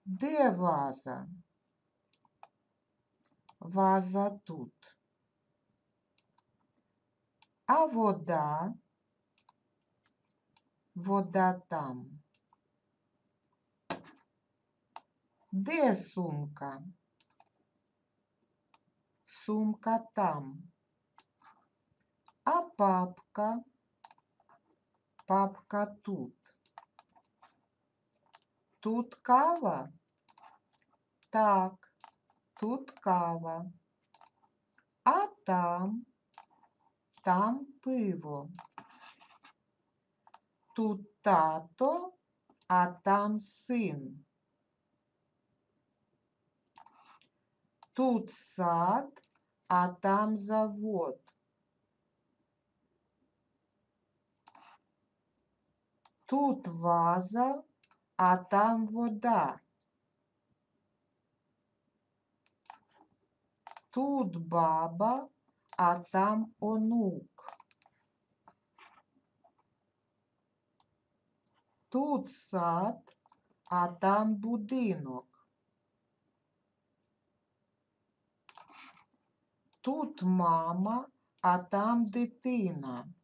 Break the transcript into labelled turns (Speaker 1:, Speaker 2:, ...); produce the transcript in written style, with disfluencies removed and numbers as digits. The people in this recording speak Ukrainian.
Speaker 1: Де ваза? Ваза тут. А вода? Вода там. Де сумка? Сумка там. А папка? Папка тут. Тут кава? Так, тут кава. А там? Там пиво. Тут тато, а там син. Тут сад, а там завод. Тут ваза, а там вода. Тут баба, а там онук. Тут сад, а там будинок. Тут мама, а там дитина.